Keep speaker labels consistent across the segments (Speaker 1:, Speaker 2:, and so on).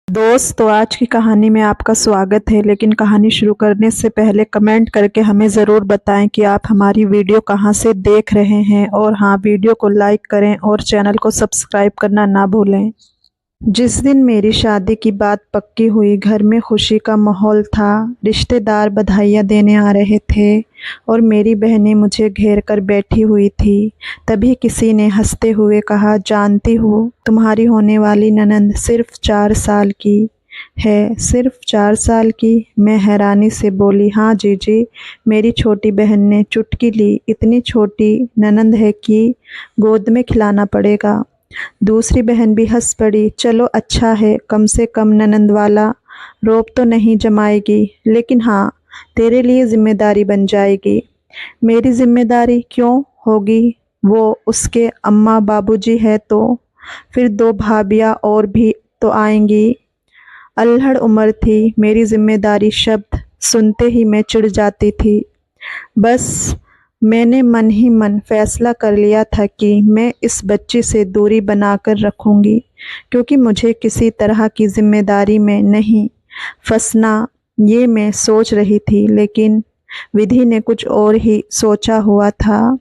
Speaker 1: दोस्त, तो आज की कहानी में आपका स्वागत है। लेकिन कहानी शुरू करने से पहले कमेंट करके हमें ज़रूर बताएं कि आप हमारी वीडियो कहां से देख रहे हैं। और हाँ, वीडियो को लाइक करें और चैनल को सब्सक्राइब करना ना भूलें। जिस दिन मेरी शादी की बात पक्की हुई, घर में खुशी का माहौल था। रिश्तेदार बधाइयाँ देने आ रहे थे और मेरी बहनें मुझे घेर कर बैठी हुई थी। तभी किसी ने हंसते हुए कहा, जानती हो, तुम्हारी होने वाली ननंद सिर्फ 4 साल की है। सिर्फ 4 साल की? मैं हैरानी से बोली, हाँ जीजी। मेरी छोटी बहन ने चुटकी ली, इतनी छोटी ननंद है कि गोद में खिलाना पड़ेगा। दूसरी बहन भी हंस पड़ी, चलो अच्छा है, कम से कम ननंद वाला रोब तो नहीं जमाएगी, लेकिन हाँ, तेरे लिए जिम्मेदारी बन जाएगी। मेरी जिम्मेदारी क्यों होगी? वो उसके अम्मा बाबूजी है तो फिर 2 भाभियाँ और भी तो आएंगी। अल्हड़ उम्र थी, मेरी जिम्मेदारी शब्द सुनते ही मैं चिढ़ जाती थी। बस मैंने मन ही मन फैसला कर लिया था कि मैं इस बच्ची से दूरी बनाकर रखूंगी, क्योंकि मुझे किसी तरह की जिम्मेदारी में नहीं फंसना, ये मैं सोच रही थी। लेकिन विधि ने कुछ और ही सोचा हुआ था।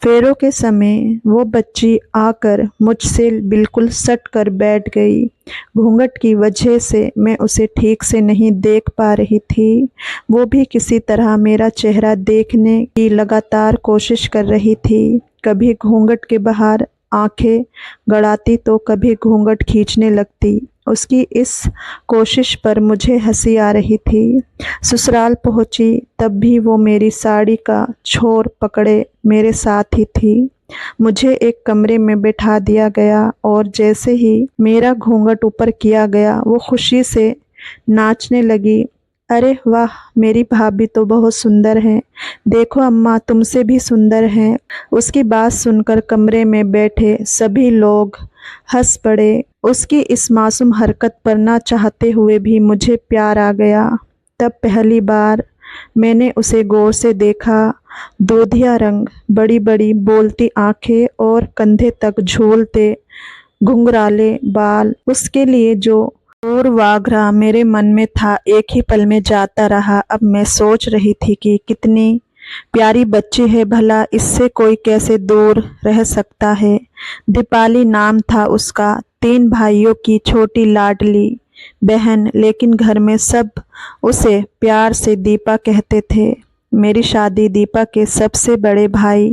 Speaker 1: फेरों के समय वो बच्ची आकर मुझसे बिल्कुल सट कर बैठ गई। घूंघट की वजह से मैं उसे ठीक से नहीं देख पा रही थी। वो भी किसी तरह मेरा चेहरा देखने की लगातार कोशिश कर रही थी। कभी घूंघट के बाहर आंखें गड़ाती तो कभी घूंघट खींचने लगती। उसकी इस कोशिश पर मुझे हंसी आ रही थी। ससुराल पहुंची तब भी वो मेरी साड़ी का छोर पकड़े मेरे साथ ही थी। मुझे एक कमरे में बैठा दिया गया और जैसे ही मेरा घूंघट ऊपर किया गया, वो खुशी से नाचने लगी। अरे वाह, मेरी भाभी तो बहुत सुंदर है। देखो अम्मा, तुमसे भी सुंदर हैं। उसकी बात सुनकर कमरे में बैठे सभी लोग हंस पड़े। उसकी इस मासूम हरकत पर ना चाहते हुए भी मुझे प्यार आ गया। तब पहली बार मैंने उसे गौर से देखा। दूधिया रंग, बड़ी बड़ी बोलती आंखें और कंधे तक झूलते घुंघराले बाल। उसके लिए जो पूर्वाग्रह मेरे मन में था, एक ही पल में जाता रहा। अब मैं सोच रही थी कि कितनी प्यारी बच्ची है, भला इससे कोई कैसे दूर रह सकता है। दीपाली नाम था उसका, 3 भाइयों की छोटी लाडली बहन, लेकिन घर में सब उसे प्यार से दीपा कहते थे। मेरी शादी दीपा के सबसे बड़े भाई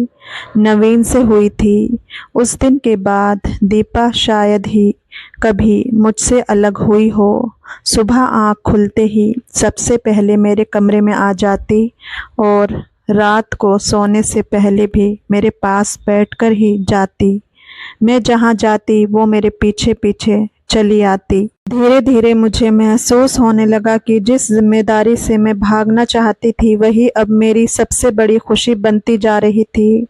Speaker 1: नवीन से हुई थी। उस दिन के बाद दीपा शायद ही कभी मुझसे अलग हुई हो। सुबह आँख खुलते ही सबसे पहले मेरे कमरे में आ जाती और रात को सोने से पहले भी मेरे पास बैठकर ही जाती। मैं जहाँ जाती वो मेरे पीछे पीछे चली आती। धीरे धीरे मुझे महसूस होने लगा कि जिस जिम्मेदारी से मैं भागना चाहती थी, वही अब मेरी सबसे बड़ी खुशी बनती जा रही थी।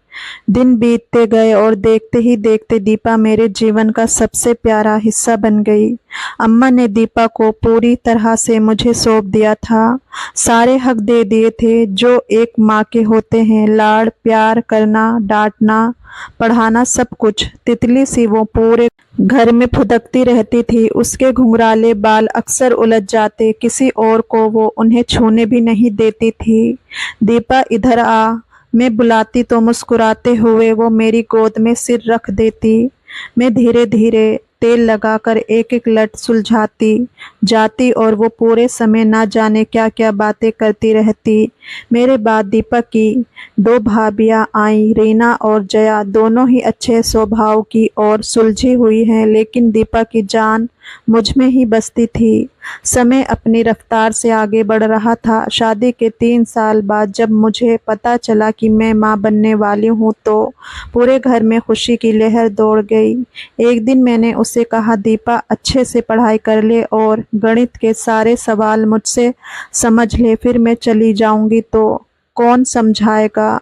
Speaker 1: दिन बीतते गए और देखते ही देखते दीपा मेरे जीवन का सबसे प्यारा हिस्सा बन गई। अम्मा ने दीपा को पूरी तरह से मुझे सौंप दिया था। सारे हक दे दिए थे जो एक माँ के होते हैं, लाड़ प्यार करना, डांटना, पढ़ाना, सब कुछ। तितली सी वो पूरे घर में फुदकती रहती थी। उसके घुंघराले बाल अक्सर उलझ जाते, किसी और को वो उन्हें छूने भी नहीं देती थी। दीपा इधर आ, मैं बुलाती तो मुस्कुराते हुए वो मेरी गोद में सिर रख देती। मैं धीरे धीरे तेल लगाकर एक एक लट सुलझाती जाती और वो पूरे समय ना जाने क्या क्या बातें करती रहती। मेरे बाद दीपा की 2 भाभियाँ आई, रीना और जया। दोनों ही अच्छे स्वभाव की और सुलझी हुई हैं, लेकिन दीपा की जान मुझ में ही बसती थी। समय अपनी रफ्तार से आगे बढ़ रहा था। शादी के 3 साल बाद जब मुझे पता चला कि मैं माँ बनने वाली हूँ, तो पूरे घर में खुशी की लहर दौड़ गई। एक दिन मैंने उसे कहा, दीपा, अच्छे से पढ़ाई कर ले और गणित के सारे सवाल मुझसे समझ ले, फिर मैं चली जाऊंगी तो कौन समझाएगा।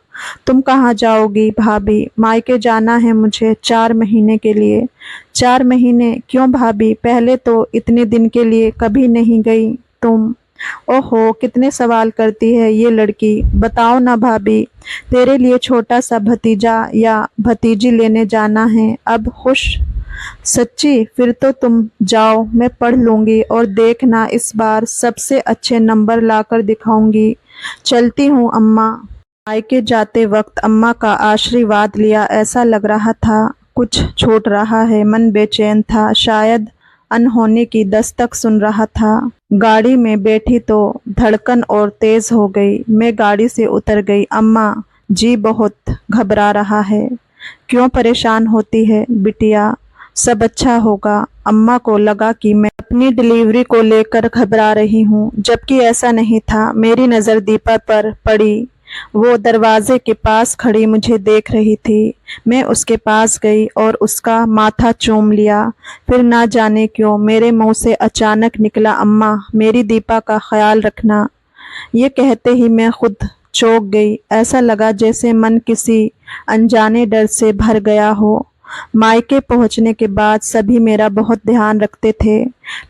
Speaker 1: तुम कहाँ जाओगी भाभी? मायके जाना है मुझे 4 महीने के लिए। 4 महीने क्यों भाभी? पहले तो इतने दिन के लिए कभी नहीं गई तुम। ओहो, कितने सवाल करती है ये लड़की। बताओ ना भाभी, तेरे लिए छोटा सा भतीजा या भतीजी लेने जाना है। अब खुश सच्ची? फिर तो तुम जाओ, मैं पढ़ लूँगी और देखना इस बार सबसे अच्छे नंबर लाकर दिखाऊँगी। चलती हूँ अम्मा। मायके जाते वक्त अम्मा का आशीर्वाद लिया। ऐसा लग रहा था कुछ छूट रहा है। मन बेचैन था, शायद अनहोनी की दस्तक सुन रहा था। गाड़ी में बैठी तो धड़कन और तेज हो गई। मैं गाड़ी से उतर गई। अम्मा जी बहुत घबरा रहा है। क्यों परेशान होती है बिटिया? सब अच्छा होगा। अम्मा को लगा कि मैं अपनी डिलीवरी को लेकर घबरा रही हूँ, जबकि ऐसा नहीं था। मेरी नज़र दीपा पर पड़ी। वो दरवाजे के पास खड़ी मुझे देख रही थी। मैं उसके पास गई और उसका माथा चूम लिया। फिर ना जाने क्यों मेरे मुंह से अचानक निकला, अम्मा मेरी दीपा का ख्याल रखना। ये कहते ही मैं खुद चौंक गई। ऐसा लगा जैसे मन किसी अनजाने डर से भर गया हो। मायके पहुंचने के बाद सभी मेरा बहुत ध्यान रखते थे,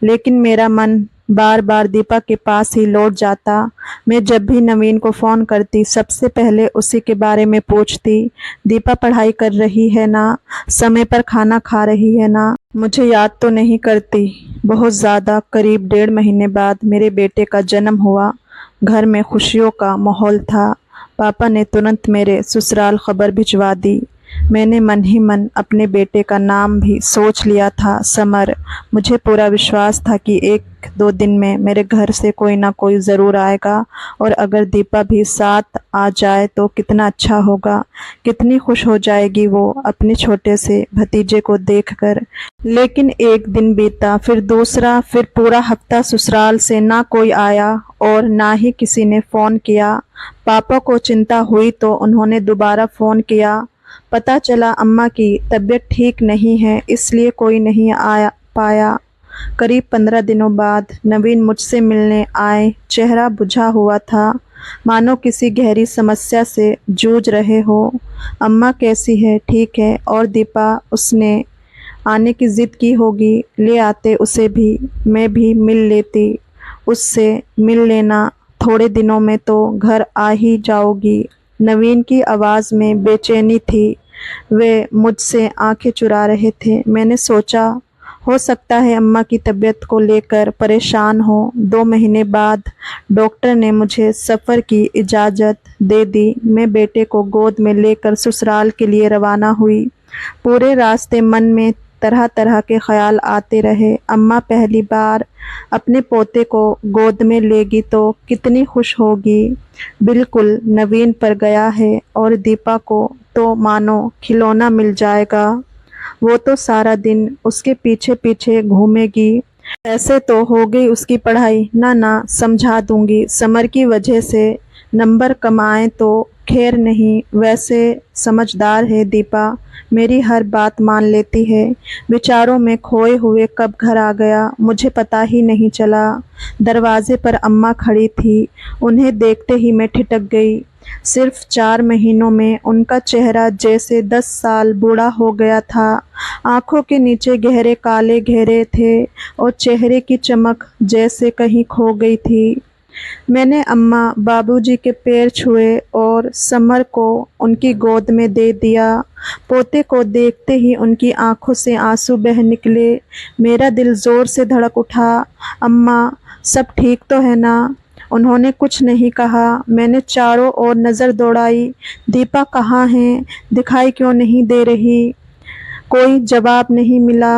Speaker 1: लेकिन मेरा मन बार बार दीपा के पास ही लौट जाता। मैं जब भी नवीन को फ़ोन करती सबसे पहले उसी के बारे में पूछती। दीपा पढ़ाई कर रही है ना? समय पर खाना खा रही है ना? मुझे याद तो नहीं करती? बहुत ज़्यादा। करीब 1.5 महीने बाद मेरे बेटे का जन्म हुआ। घर में खुशियों का माहौल था। पापा ने तुरंत मेरे ससुराल खबर भिजवा दी। मैंने मन ही मन अपने बेटे का नाम भी सोच लिया था, समर। मुझे पूरा विश्वास था कि 1-2 दिन में मेरे घर से कोई ना कोई ज़रूर आएगा, और अगर दीपा भी साथ आ जाए तो कितना अच्छा होगा। कितनी खुश हो जाएगी वो अपने छोटे से भतीजे को देखकर। लेकिन एक दिन बीता, फिर दूसरा, फिर पूरा हफ्ता ससुराल से ना कोई आया और ना ही किसी ने फ़ोन किया। पापा को चिंता हुई तो उन्होंने दोबारा फ़ोन किया। पता चला अम्मा की तबीयत ठीक नहीं है, इसलिए कोई नहीं आया पाया। करीब 15 दिनों बाद नवीन मुझसे मिलने आए। चेहरा बुझा हुआ था, मानो किसी गहरी समस्या से जूझ रहे हो। अम्मा कैसी है? ठीक है। और दीपा? उसने आने की ज़िद की होगी, ले आते उसे भी, मैं भी मिल लेती उससे। मिल लेना, थोड़े दिनों में तो घर आ ही जाओगी। नवीन की आवाज़ में बेचैनी थी। वे मुझसे आंखें चुरा रहे थे। मैंने सोचा हो सकता है अम्मा की तबीयत को लेकर परेशान हो। 2 महीने बाद डॉक्टर ने मुझे सफ़र की इजाज़त दे दी। मैं बेटे को गोद में लेकर ससुराल के लिए रवाना हुई। पूरे रास्ते मन में तरह तरह के ख्याल आते रहे। अम्मा पहली बार अपने पोते को गोद में लेगी तो कितनी खुश होगी। बिल्कुल नवीन पर गया है, और दीपा को तो मानो खिलौना मिल जाएगा। वो तो सारा दिन उसके पीछे पीछे घूमेगी। ऐसे तो हो गई उसकी पढ़ाई। ना ना, समझा दूंगी। समर की वजह से नंबर कम आए तो खैर नहीं, वैसे समझदार है दीपा, मेरी हर बात मान लेती है। विचारों में खोए हुए कब घर आ गया, मुझे पता ही नहीं चला। दरवाजे पर अम्मा खड़ी थी। उन्हें देखते ही मैं ठिठक गई। सिर्फ 4 महीनों में उनका चेहरा जैसे 10 साल बूढ़ा हो गया था। आंखों के नीचे गहरे काले घेरे थे और चेहरे की चमक जैसे कहीं खो गई थी। मैंने अम्मा बाबूजी के पैर छुए और समर को उनकी गोद में दे दिया। पोते को देखते ही उनकी आंखों से आंसू बह निकले। मेरा दिल जोर से धड़क उठा। अम्मा सब ठीक तो है ना? उन्होंने कुछ नहीं कहा। मैंने चारों ओर नज़र दौड़ाई। दीपा कहाँ है? दिखाई क्यों नहीं दे रही? कोई जवाब नहीं मिला।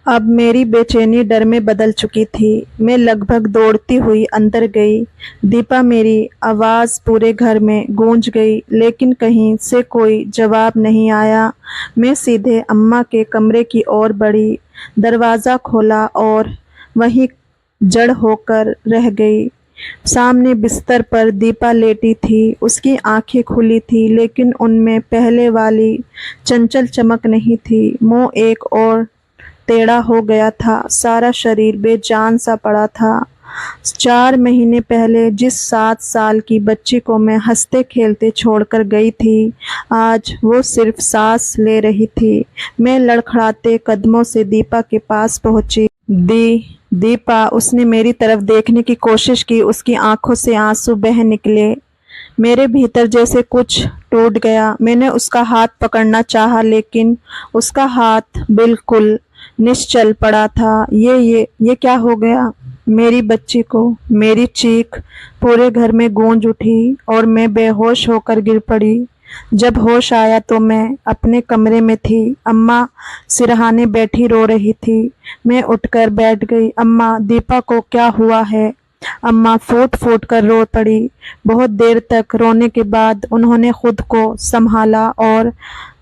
Speaker 1: अब मेरी बेचैनी डर में बदल चुकी थी। मैं लगभग दौड़ती हुई अंदर गई। दीपा, मेरी आवाज़ पूरे घर में गूंज गई, लेकिन कहीं से कोई जवाब नहीं आया। मैं सीधे अम्मा के कमरे की ओर बढ़ी। दरवाज़ा खोला और वहीं जड़ होकर रह गई। सामने बिस्तर पर दीपा लेटी थी। उसकी आंखें खुली थी, लेकिन उनमें पहले वाली चंचल चमक नहीं थी। मुंह एक और टेढ़ा हो गया था। सारा शरीर बेजान सा पड़ा था। 4 महीने पहले जिस 7 साल की बच्ची को मैं हंसते खेलते छोड़कर गई थी, आज वो सिर्फ सांस ले रही थी। मैं लड़खड़ाते कदमों से दीपा के पास पहुंची। दीपा, उसने मेरी तरफ देखने की कोशिश की। उसकी आंखों से आंसू बह निकले। मेरे भीतर जैसे कुछ टूट गया। मैंने उसका हाथ पकड़ना चाहा, लेकिन उसका हाथ बिल्कुल निश्चल पड़ा था। ये क्या हो गया मेरी बच्ची को? मेरी चीख पूरे घर में गूंज उठी और मैं बेहोश होकर गिर पड़ी। जब होश आया तो मैं अपने कमरे में थी। अम्मा सिरहाने बैठी रो रही थी। मैं उठकर बैठ गई। अम्मा, दीपा को क्या हुआ है? अम्मा फूट फूट कर रो पड़ी। बहुत देर तक रोने के बाद उन्होंने खुद को संभाला और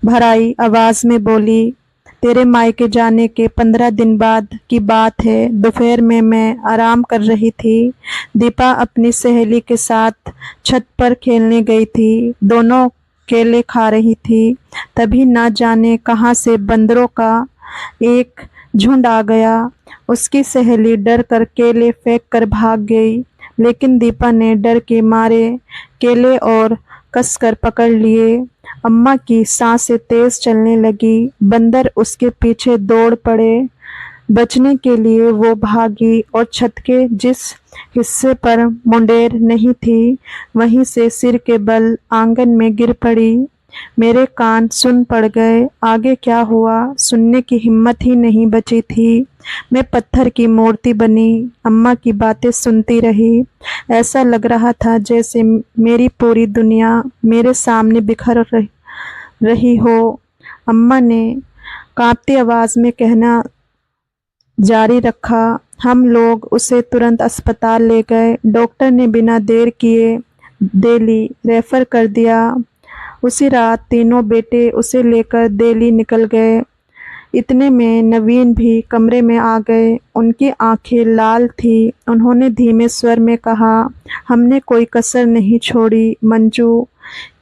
Speaker 1: भराई आवाज में बोली, तेरे मायके जाने के 15 दिन बाद की बात है। दोपहर में मैं आराम कर रही थी। दीपा अपनी सहेली के साथ छत पर खेलने गई थी। दोनों केले खा रही थी। तभी ना जाने कहां से बंदरों का एक झुंड आ गया। उसकी सहेली डर कर केले फेंक कर भाग गई, लेकिन दीपा ने डर के मारे केले और कसकर पकड़ लिए। अम्मा की सांसें तेज चलने लगी। बंदर उसके पीछे दौड़ पड़े। बचने के लिए वो भागी और छत के जिस हिस्से पर मुंडेर नहीं थी, वहीं से सिर के बल आंगन में गिर पड़ी। मेरे कान सुन पड़ गए। आगे क्या हुआ सुनने की हिम्मत ही नहीं बची थी। मैं पत्थर की मूर्ति बनी, अम्मा की बातें सुनती रही। ऐसा लग रहा था जैसे मेरी पूरी दुनिया मेरे सामने बिखर रही हो। अम्मा ने कांपती आवाज में कहना जारी रखा, हम लोग उसे तुरंत अस्पताल ले गए। डॉक्टर ने बिना देर किए दिल्ली रेफर कर दिया। उसी रात तीनों बेटे उसे लेकर दिल्ली निकल गए। इतने में नवीन भी कमरे में आ गए। उनकी आंखें लाल थी। उन्होंने धीमे स्वर में कहा, हमने कोई कसर नहीं छोड़ी मंजू।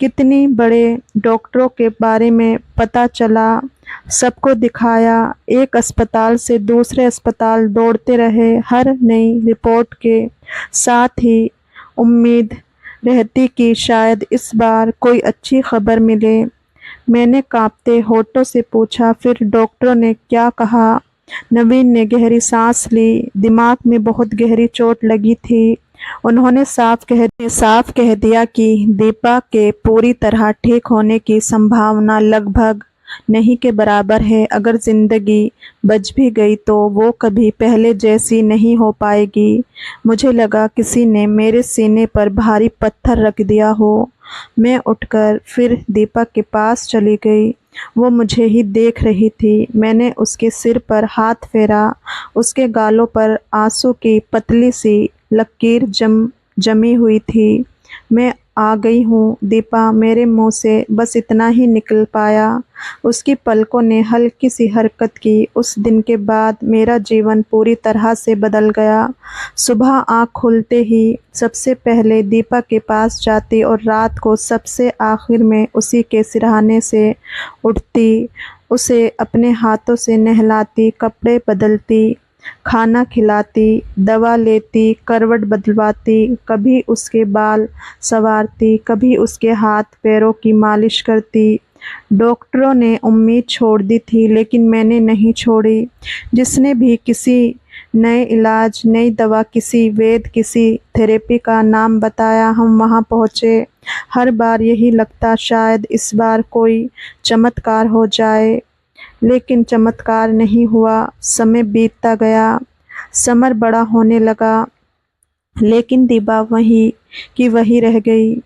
Speaker 1: कितनी बड़े डॉक्टरों के बारे में पता चला, सबको दिखाया। एक अस्पताल से दूसरे अस्पताल दौड़ते रहे। हर नई रिपोर्ट के साथ ही उम्मीद रहती कि शायद इस बार कोई अच्छी खबर मिले। मैंने कांपते होठों से पूछा, फिर डॉक्टरों ने क्या कहा? नवीन ने गहरी सांस ली। दिमाग में बहुत गहरी चोट लगी थी। उन्होंने साफ कह दिया कि दीपा के पूरी तरह ठीक होने की संभावना लगभग नहीं के बराबर है। अगर जिंदगी बच भी गई तो वो कभी पहले जैसी नहीं हो पाएगी। मुझे लगा किसी ने मेरे सीने पर भारी पत्थर रख दिया हो। मैं उठकर फिर दीपा के पास चली गई। वो मुझे ही देख रही थी। मैंने उसके सिर पर हाथ फेरा। उसके गालों पर आंसू की पतली सी लकीर जमी हुई थी। मैं आ गई हूँ दीपा, मेरे मुंह से बस इतना ही निकल पाया। उसकी पलकों ने हल्की सी हरकत की। उस दिन के बाद मेरा जीवन पूरी तरह से बदल गया। सुबह आँख खुलते ही सबसे पहले दीपा के पास जाती और रात को सबसे आखिर में उसी के सिरहाने से उठती। उसे अपने हाथों से नहलाती, कपड़े बदलती, खाना खिलाती, दवा लेती, करवट बदलवाती, कभी उसके बाल संवारती, कभी उसके हाथ पैरों की मालिश करती। डॉक्टरों ने उम्मीद छोड़ दी थी, लेकिन मैंने नहीं छोड़ी। जिसने भी किसी नए इलाज, नई दवा, किसी वैद्य, किसी थेरेपी का नाम बताया, हम वहां पहुंचे। हर बार यही लगता शायद इस बार कोई चमत्कार हो जाए, लेकिन चमत्कार नहीं हुआ। समय बीतता गया, समर बड़ा होने लगा, लेकिन दीपा वही की वही रह गई।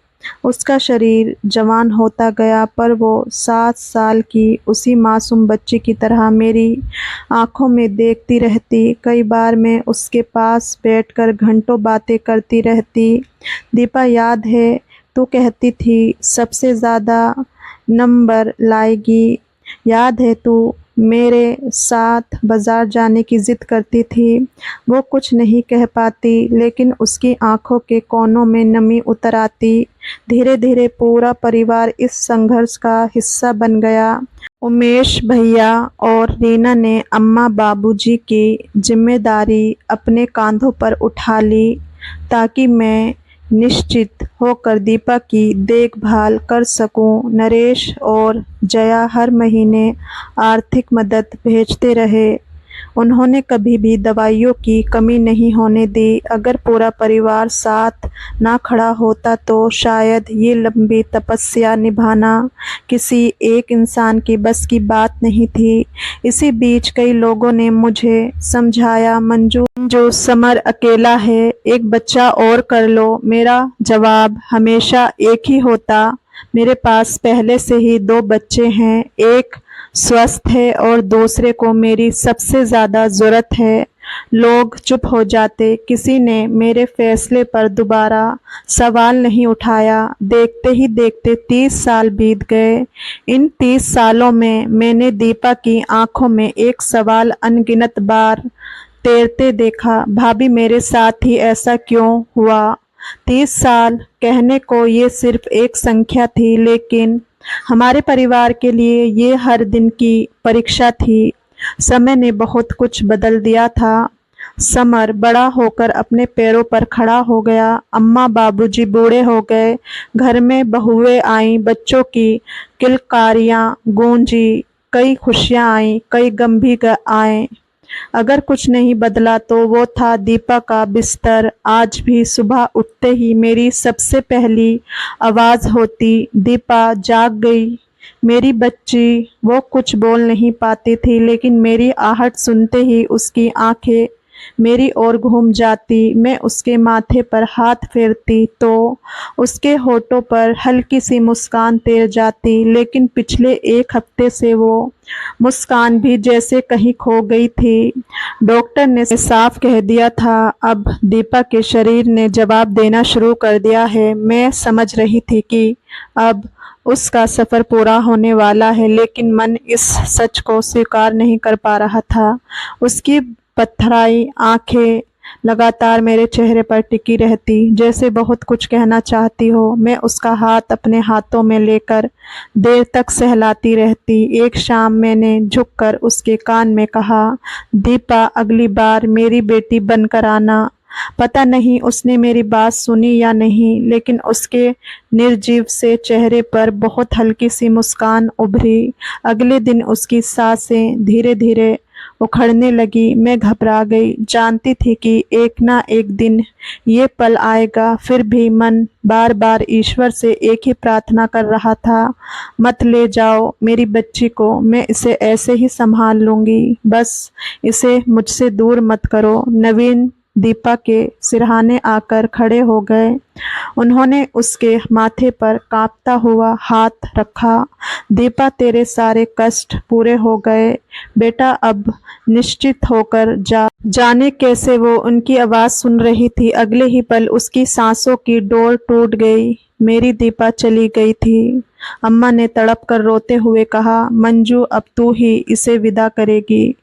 Speaker 1: उसका शरीर जवान होता गया, पर वो 7 साल की उसी मासूम बच्ची की तरह मेरी आंखों में देखती रहती। कई बार मैं उसके पास बैठकर घंटों बातें करती रहती। दीपा, याद है तू कहती थी सबसे ज़्यादा नंबर लाएगी? याद है तू मेरे साथ बाजार जाने की जिद करती थी? वो कुछ नहीं कह पाती, लेकिन उसकी आंखों के कोनों में नमी उतर आती। धीरे धीरे पूरा परिवार इस संघर्ष का हिस्सा बन गया। उमेश भैया और रीना ने अम्मा बाबूजी की जिम्मेदारी अपने कंधों पर उठा ली, ताकि मैं निश्चित होकर दीपा की देखभाल कर सकूं। नरेश और जया हर महीने आर्थिक मदद भेजते रहे। उन्होंने कभी भी दवाइयों की कमी नहीं होने दी। अगर पूरा परिवार साथ ना खड़ा होता तो शायद ये लंबी तपस्या निभाना किसी एक इंसान की बस की बात नहीं थी। इसी बीच कई लोगों ने मुझे समझाया, मंजू समर अकेला है, एक बच्चा और कर लो। मेरा जवाब हमेशा एक ही होता, मेरे पास पहले से ही 2 बच्चे हैं, एक स्वस्थ है और दूसरे को मेरी सबसे ज़्यादा ज़रूरत है। लोग चुप हो जाते, किसी ने मेरे फैसले पर दोबारा सवाल नहीं उठाया। देखते ही देखते 30 साल बीत गए। इन 30 सालों में मैंने दीपा की आंखों में एक सवाल अनगिनत बार तैरते देखा, भाभी मेरे साथ ही ऐसा क्यों हुआ? 30 साल कहने को ये सिर्फ एक संख्या थी, लेकिन हमारे परिवार के लिए ये हर दिन की परीक्षा थी। समय ने बहुत कुछ बदल दिया था। समर बड़ा होकर अपने पैरों पर खड़ा हो गया, अम्मा बाबूजी बूढ़े हो गए, घर में बहुएं आईं, बच्चों की किलकारियां गूंजी, कई खुशियां आईं, कई गम भी आए। अगर कुछ नहीं बदला तो वो था दीपा का बिस्तर। आज भी सुबह उठते ही मेरी सबसे पहली आवाज़ होती, दीपा जाग गई मेरी बच्ची। वो कुछ बोल नहीं पाती थी, लेकिन मेरी आहट सुनते ही उसकी आंखें मेरी ओर घूम जाती। मैं उसके माथे पर हाथ फेरती तो उसके होठों पर हल्की सी मुस्कान तैर जाती, लेकिन पिछले 1 हफ्ते से वो मुस्कान भी जैसे कहीं खो गई थी। डॉक्टर ने साफ कह दिया था, अब दीपा के शरीर ने जवाब देना शुरू कर दिया है। मैं समझ रही थी कि अब उसका सफ़र पूरा होने वाला है, लेकिन मन इस सच को स्वीकार नहीं कर पा रहा था। उसकी पत्थराई आंखें लगातार मेरे चेहरे पर टिकी रहती, जैसे बहुत कुछ कहना चाहती हो। मैं उसका हाथ अपने हाथों में लेकर देर तक सहलाती रहती। एक शाम मैंने झुककर उसके कान में कहा, दीपा अगली बार मेरी बेटी बनकर आना। पता नहीं उसने मेरी बात सुनी या नहीं, लेकिन उसके निर्जीव से चेहरे पर बहुत हल्की सी मुस्कान उभरी। अगले दिन उसकी सांसें धीरे धीरे उखड़ने लगी। मैं घबरा गई, जानती थी कि एक ना एक दिन ये पल आएगा। फिर भी मन बार बार ईश्वर से एक ही प्रार्थना कर रहा था, मत ले जाओ मेरी बच्ची को, मैं इसे ऐसे ही संभाल लूँगी, बस इसे मुझसे दूर मत करो। नवीन दीपा के सिरहाने आकर खड़े हो गए। उन्होंने उसके माथे पर कांपता हुआ हाथ रखा। दीपा तेरे सारे कष्ट पूरे हो गए बेटा, अब निश्चित होकर जा। जाने कैसे वो उनकी आवाज़ सुन रही थी, अगले ही पल उसकी सांसों की डोर टूट गई। मेरी दीपा चली गई थी। अम्मा ने तड़प कर रोते हुए कहा, मंजू अब तू ही इसे विदा करेगी।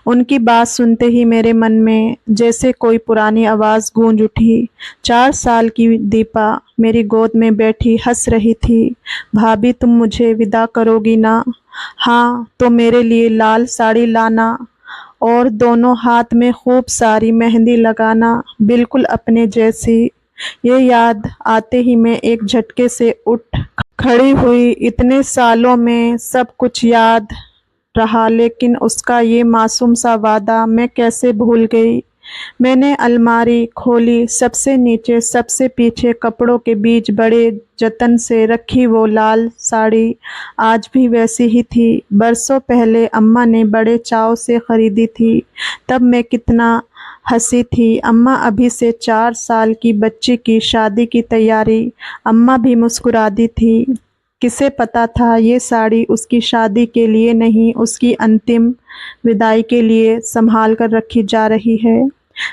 Speaker 1: उनकी बात सुनते ही मेरे मन में जैसे कोई पुरानी आवाज़ गूंज उठी। 4 साल की दीपा मेरी गोद में बैठी हंस रही थी। भाभी तुम मुझे विदा करोगी ना? हाँ, तो मेरे लिए लाल साड़ी लाना और दोनों हाथ में खूब सारी मेहंदी लगाना, बिल्कुल अपने जैसी। ये याद आते ही मैं एक झटके से उठ खड़ी हुई। इतने सालों में सब कुछ याद रहा, लेकिन उसका ये मासूम सा वादा मैं कैसे भूल गई। मैंने अलमारी खोली, सबसे नीचे सबसे पीछे कपड़ों के बीच बड़े जतन से रखी वो लाल साड़ी आज भी वैसी ही थी। बरसों पहले अम्मा ने बड़े चाव से खरीदी थी, तब मैं कितना हंसी थी। अम्मा अभी से 4 साल की बच्ची की शादी की तैयारी। अम्मा भी मुस्कुरा दी थी। किसे पता था ये साड़ी उसकी शादी के लिए नहीं, उसकी अंतिम विदाई के लिए संभाल कर रखी जा रही है।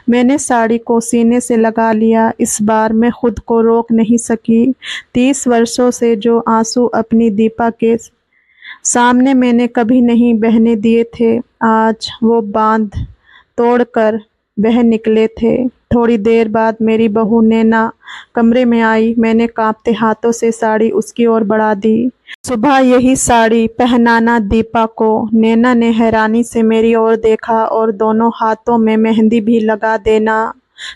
Speaker 1: मैंने साड़ी को सीने से लगा लिया। इस बार मैं खुद को रोक नहीं सकी। 30 वर्षों से जो आंसू अपनी दीपा के सामने मैंने कभी नहीं बहने दिए थे, आज वो बांध तोड़कर बह निकले थे। थोड़ी देर बाद मेरी बहू नैना कमरे में आई। मैंने कांपते हाथों से साड़ी उसकी ओर बढ़ा दी। सुबह यही साड़ी पहनाना दीपा को। नैना ने हैरानी से मेरी ओर देखा और दोनों हाथों में मेहंदी भी लगा देना।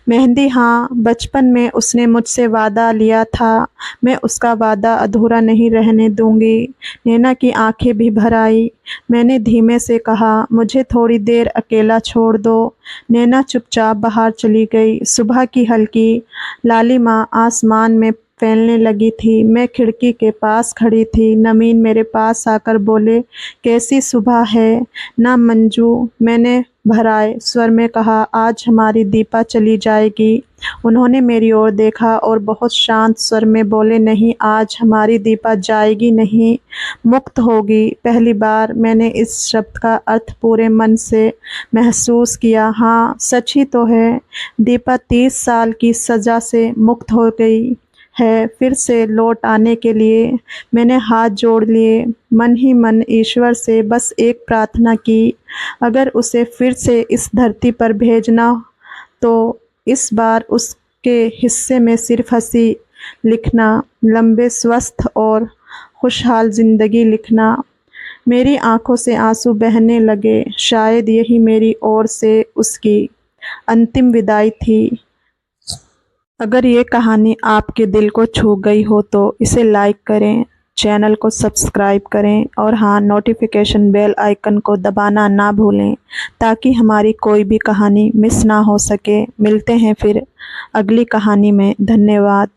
Speaker 1: मेहंदी, हाँ, बचपन में उसने मुझसे वादा लिया था, मैं उसका वादा अधूरा नहीं रहने दूंगी। नैना की आंखें भी भर आई। मैंने धीमे से कहा, मुझे थोड़ी देर अकेला छोड़ दो। नैना चुपचाप बाहर चली गई। सुबह की हल्की लालिमा आसमान में फैलने लगी थी। मैं खिड़की के पास खड़ी थी। नमीन मेरे पास आकर बोले, कैसी सुबह है ना मंजू? मैंने भराए स्वर में कहा, आज हमारी दीपा चली जाएगी। उन्होंने मेरी ओर देखा और बहुत शांत स्वर में बोले, नहीं, आज हमारी दीपा जाएगी नहीं, मुक्त होगी। पहली बार मैंने इस शब्द का अर्थ पूरे मन से महसूस किया। हाँ, सच ही तो है। दीपा 30 साल की सज़ा से मुक्त हो गई है, फिर से लौट आने के लिए। मैंने हाथ जोड़ लिए, मन ही मन ईश्वर से बस एक प्रार्थना की, अगर उसे फिर से इस धरती पर भेजना तो इस बार उसके हिस्से में सिर्फ हंसी लिखना, लंबे स्वस्थ और खुशहाल ज़िंदगी लिखना। मेरी आंखों से आंसू बहने लगे। शायद यही मेरी ओर से उसकी अंतिम विदाई थी। अगर ये कहानी आपके दिल को छू गई हो तो इसे लाइक करें, चैनल को सब्सक्राइब करें और हाँ, नोटिफिकेशन बेल आइकन को दबाना ना भूलें ताकि हमारी कोई भी कहानी मिस ना हो सके। मिलते हैं फिर अगली कहानी में। धन्यवाद।